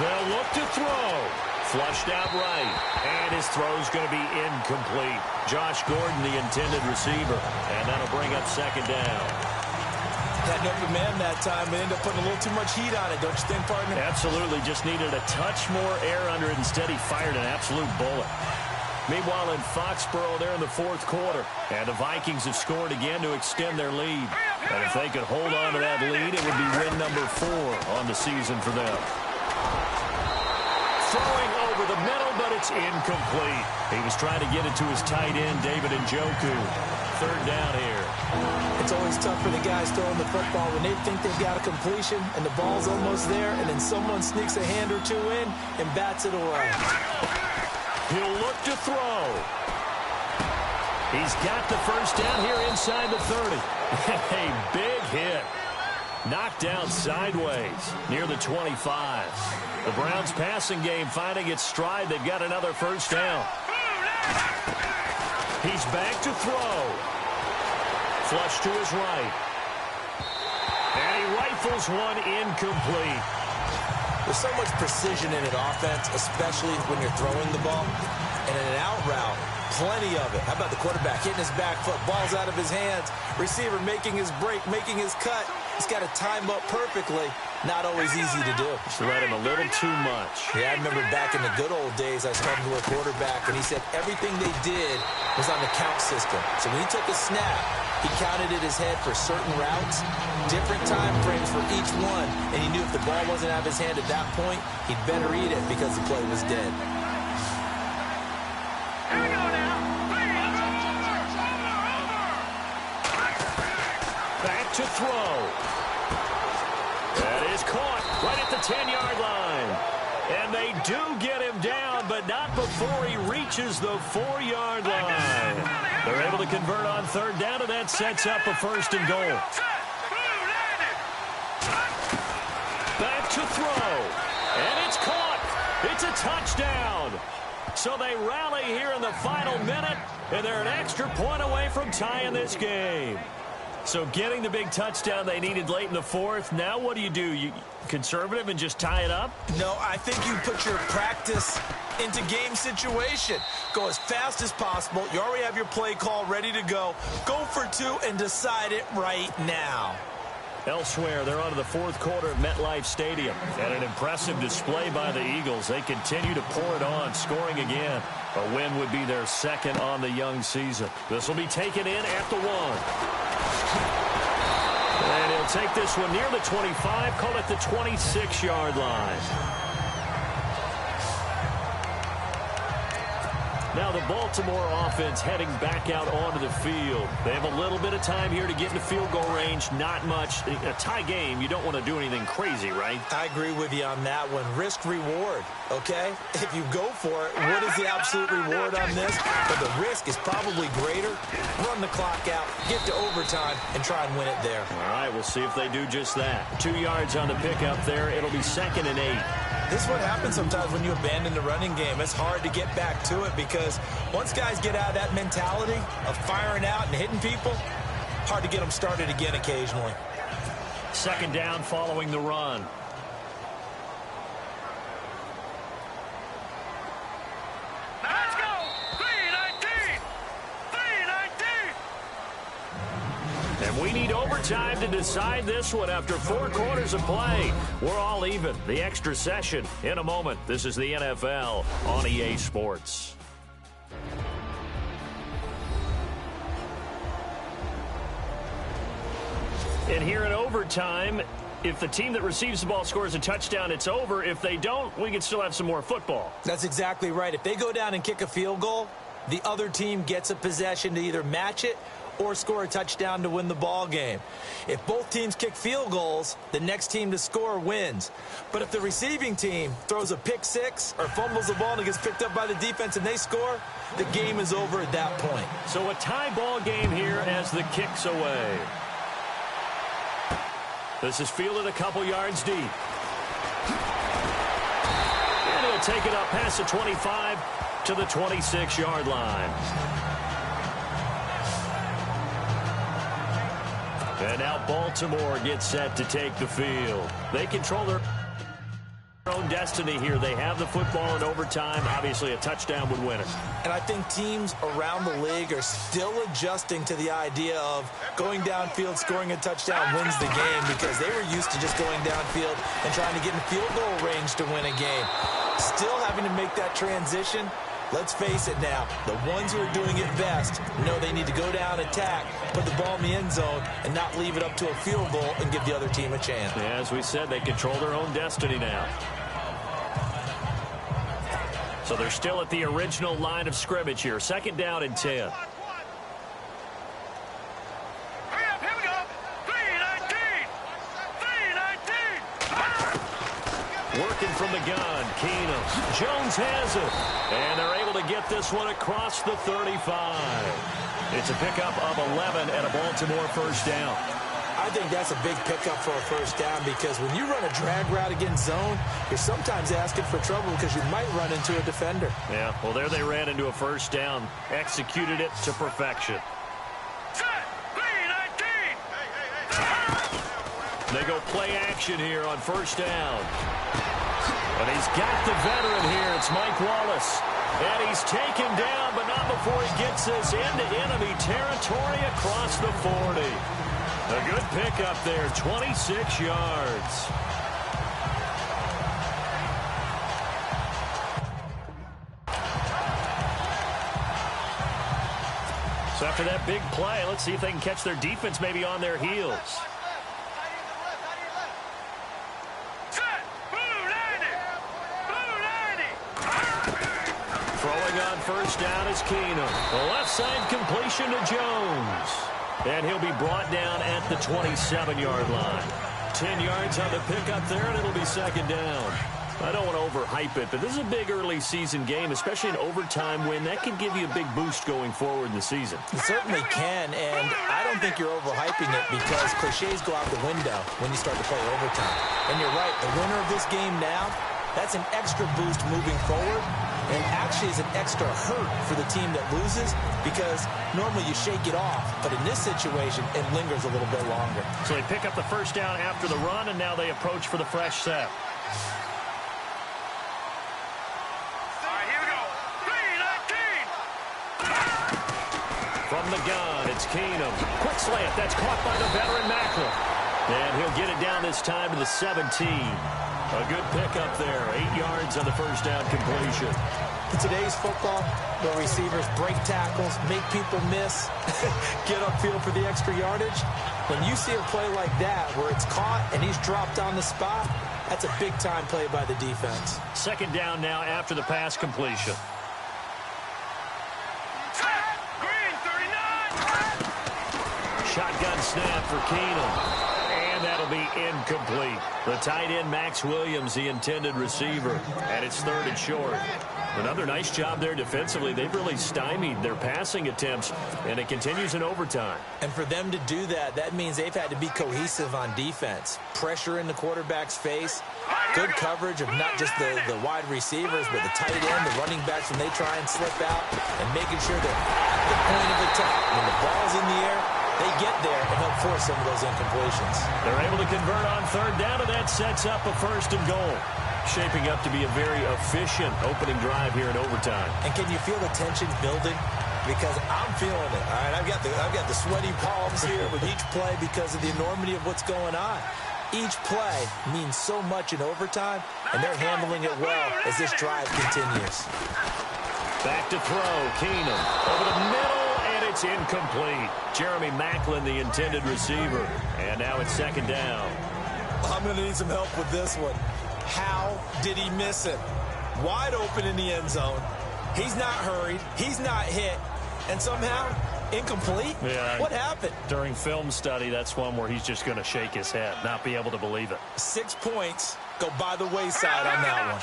They'll look to throw. Flushed out right, and his throw's going to be incomplete. Josh Gordon, the intended receiver, and that'll bring up second down. Had an open man that time, but ended up putting a little too much heat on it, don't you think, partner? Absolutely, just needed a touch more air under it. Instead, he fired an absolute bullet. Meanwhile, in Foxborough, they're in the fourth quarter, and the Vikings have scored again to extend their lead. And if they could hold on to that lead, it would be win number 4 on the season for them. Throwing over the middle, but it's incomplete. He was trying to get it to his tight end, David Njoku. 3rd down here. It's always tough for the guys throwing the football when they think they've got a completion and the ball's almost there, and then someone sneaks a hand or two in and bats it away. He'll look to throw. He's got the first down here inside the 30. A big hit. Knocked down sideways near the 25. The Browns passing game finding its stride. They've got another first down. He's back to throw. Flush to his right. And he rifles one incomplete. There's so much precision in an offense, especially when you're throwing the ball. And in an out route, plenty of it. How about the quarterback hitting his back foot, ball's out of his hands, receiver making his break, making his cut. He's got to time up perfectly. Not always easy to do. Just let him a little too much. Yeah, I remember back in the good old days, I was talking to a quarterback, and he said everything they did was on the count system. So when he took a snap, he counted in his head for certain routes, different time frames for each one, and he knew if the ball wasn't out of his hand at that point, he'd better eat it because the play was dead. Back to throw. That is caught right at the 10-yard line. And they do get him down touchdown, but not before he reaches the 4-yard line. They're able to convert on third down, and that sets up a first and goal. Back to throw, and it's caught. It's a touchdown. So they rally here in the final minute, and they're an extra point away from tying this game. So getting the big touchdown they needed late in the fourth. Now what do? You conservative and just tie it up? No, I think you put your practice into game situation. Go as fast as possible. You already have your play call ready to go. Go for two and decide it right now. Elsewhere, they're on to the fourth quarter of MetLife Stadium. And an impressive display by the Eagles. They continue to pour it on, scoring again. A win would be their second on the young season. This will be taken in at the 1. And he'll take this one near the 25, call it the 26-yard line. Now the Baltimore offense heading back out onto the field. They have a little bit of time here to get into field goal range. Not much. A tie game, you don't want to do anything crazy, right? I agree with you on that one. Risk reward, okay? If you go for it, what is the absolute reward on this? But the risk is probably greater. Run the clock out, get to overtime, and try and win it there. All right, we'll see if they do just that. 2 yards on the pickup there. It'll be 2nd and 8. This is what happens sometimes when you abandon the running game. It's hard to get back to it because once guys get out of that mentality of firing out and hitting people, hard to get them started again occasionally. 2nd down following the run. Let's go! 319! 319! And we need overtime to decide this one after 4 quarters of play. We're all even. The extra session in a moment. This is the NFL on EA Sports. And here in overtime, if the team that receives the ball scores a touchdown, it's over. If they don't, we can still have some more football. That's exactly right. If they go down and kick a field goal, the other team gets a possession to either match it or score a touchdown to win the ball game. If both teams kick field goals, the next team to score wins. But if the receiving team throws a pick six or fumbles the ball and it gets picked up by the defense and they score, the game is over at that point. So a tie ball game here as the kick's away. This is fielded a couple yards deep. And he'll take it up past the 25 to the 26-yard line. And now Baltimore gets set to take the field. They control their own destiny here. They have the football in overtime. Obviously, a touchdown would win it. And I think teams around the league are still adjusting to the idea of going downfield, scoring a touchdown wins the game because they were used to just going downfield and trying to get in field goal range to win a game. Still having to make that transition. Let's face it now, the ones who are doing it best know they need to go down, attack, put the ball in the end zone, and not leave it up to a field goal and give the other team a chance. Yeah, as we said, they control their own destiny now. So they're still at the original line of scrimmage here. 2nd down and 10. Here we go. 319! 319! Working from the gun, Keenum. Jones has it. And they're able to get this one across the 35. It's a pickup of 11 and a Baltimore first down. I think that's a big pickup for a first down because when you run a drag route against zone, you're sometimes asking for trouble because you might run into a defender. Yeah, well, there they ran into a first down. Executed it to perfection. Set! 319! They go play action here on first down. And he's got the veteran here. It's Mike Wallace. And he's taken down, but not before he gets this into enemy territory across the 40. A good pickup there, 26 yards. So after that big play, let's see if they can catch their defense maybe on their heels. Throwing on first down is Keenum. The left side completion to Jones. And he'll be brought down at the 27-yard line. 10 yards on the pickup there, and it'll be 2nd down. I don't want to overhype it, but this is a big early season game, especially an overtime win. That can give you a big boost going forward in the season. It certainly can, and I don't think you're overhyping it because cliches go out the window when you start to play overtime. And you're right, the winner of this game now, that's an extra boost moving forward, and actually is an extra hurt for the team that loses because normally you shake it off, but in this situation, it lingers a little bit longer. So they pick up the first down after the run, and now they approach for the fresh set. From the gun, it's Keenum. Quick slant, that's caught by the veteran Macklin. And he'll get it down this time to the 17. A good pickup there, 8 yards on the first down completion. In today's football, where receivers break tackles, make people miss, get upfield for the extra yardage, when you see a play like that where it's caught and he's dropped on the spot, that's a big-time play by the defense. Second down now after the pass completion. Shotgun snap for Keenum. And that'll be incomplete. The tight end, Max Williams, the intended receiver. And it's third and short. Another nice job there defensively. They've really stymied their passing attempts, and it continues in overtime. And for them to do that, that means they've had to be cohesive on defense. Pressure in the quarterback's face. Good coverage of not just the wide receivers, but the tight end, the running backs when they try and slip out, and making sure they're at the point of attack. When the ball's in the air, they get there and help force some of those incompletions. They're able to convert on third down, and that sets up a first and goal. Shaping up to be a very efficient opening drive here in overtime. And can you feel the tension building? Because I'm feeling it. All right, I've got the sweaty palms here with each play because of the enormity of what's going on. Each play means so much in overtime, and they're handling it well as this drive continues. Back to throw, Keenum over the middle, and it's incomplete. Jeremy Macklin, the intended receiver, and now it's second down. I'm going to need some help with this one. How did he miss it? Wide open in the end zone. He's not hurried. He's not hit. And somehow, incomplete? Yeah. What happened? During film study, that's one where he's just going to shake his head, not be able to believe it. 6 points go by the wayside on that one.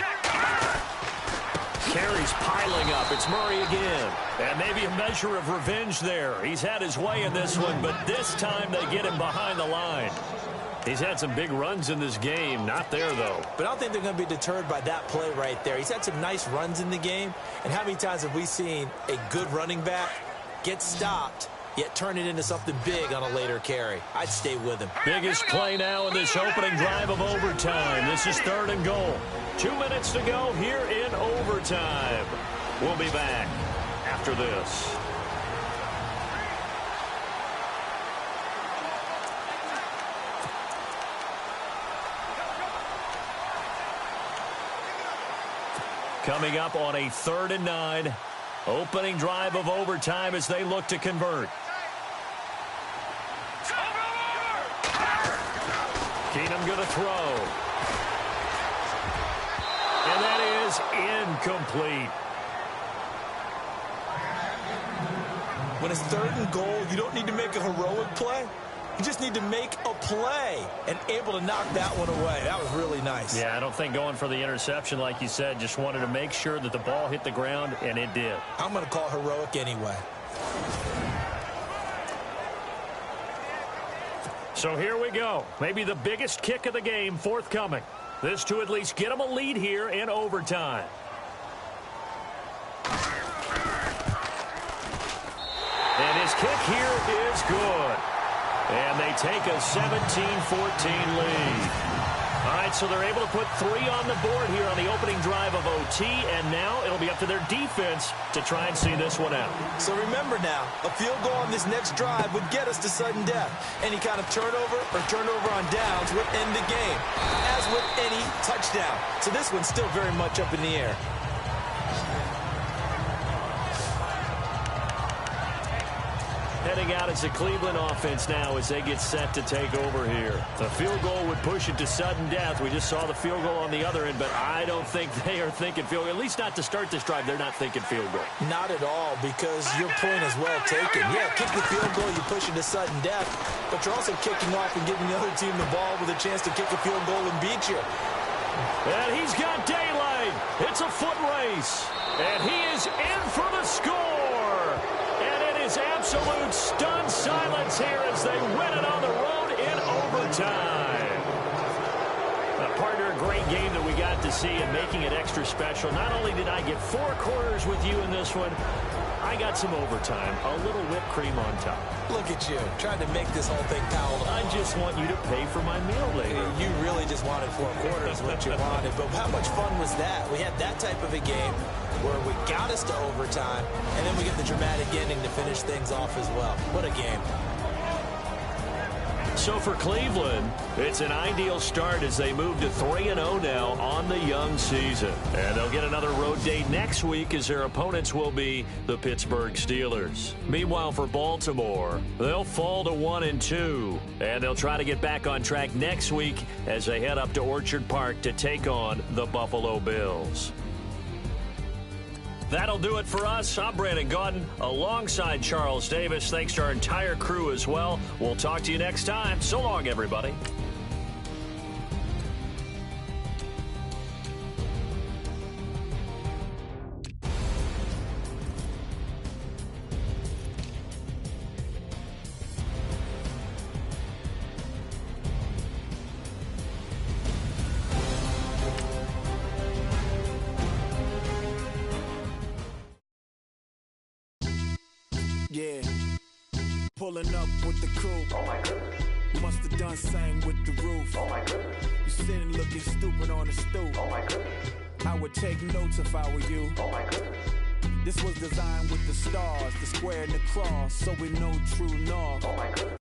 Carries piling up. It's Murray again. And maybe a measure of revenge there. He's had his way in this one, but this time they get him behind the line. He's had some big runs in this game. Not there, though. But I don't think they're going to be deterred by that play right there. He's had some nice runs in the game. And how many times have we seen a good running back get stopped, yet turn it into something big on a later carry? I'd stay with him. Biggest play now in this opening drive of overtime. This is third and goal. 2 minutes to go here in overtime. We'll be back after this. Coming up on a 3rd and 9. Opening drive of overtime as they look to convert. Keenum going to throw. And that is incomplete. When it's 3rd and goal, you don't need to make a heroic play. You just need to make a play and able to knock that one away. That was really nice. Yeah, I don't think going for the interception, like you said, just wanted to make sure that the ball hit the ground, and it did. I'm going to call heroic anyway. So here we go. Maybe the biggest kick of the game forthcoming. This to at least get them a lead here in overtime. And his kick here is good. And they take a 17-14 lead. All right, so they're able to put 3 on the board here on the opening drive of OT, and now it'll be up to their defense to try and see this one out. So remember now, a field goal on this next drive would get us to sudden death. Any kind of turnover or turnover on downs would end the game, as with any touchdown. So this one's still very much up in the air. Heading out as the Cleveland offense now as they get set to take over here. The field goal would push it to sudden death. We just saw the field goal on the other end, but I don't think they are thinking field goal. At least not to start this drive. They're not thinking field goal. Not at all, because your point is well taken. Yeah, kick the field goal, you push it to sudden death, but you're also kicking off and giving the other team the ball with a chance to kick a field goal and beat you. And he's got daylight. It's a foot race. And he is in for the score. And it is absolute stunned silence here as they win it on the road in overtime. Partner, a great game that we got to see and making it extra special. Not only did I get 4 quarters with you in this one, I got some overtime, a little whipped cream on top. Look at you, trying to make this whole thing palatable. I just want you to pay for my meal later. You really just wanted 4 quarters, what you wanted. But how much fun was that? We had that type of a game where we got us to overtime, and then we get the dramatic ending to finish things off as well. What a game. So for Cleveland, it's an ideal start as they move to 3-0 now on the young season. And they'll get another road date next week as their opponents will be the Pittsburgh Steelers. Meanwhile, for Baltimore, they'll fall to 1-2. And they'll try to get back on track next week as they head up to Orchard Park to take on the Buffalo Bills. That'll do it for us. I'm Brandon Gaudin alongside Charles Davis. Thanks to our entire crew as well. We'll talk to you next time. So long, everybody. Yeah, pulling up with the coupe. Oh my goodness. Must have done same with the roof. Oh my goodness. You sitting looking stupid on the stoop. Oh my goodness. I would take notes if I were you. Oh my goodness. This was designed with the stars, the square and the cross, so we know true north. Oh my goodness.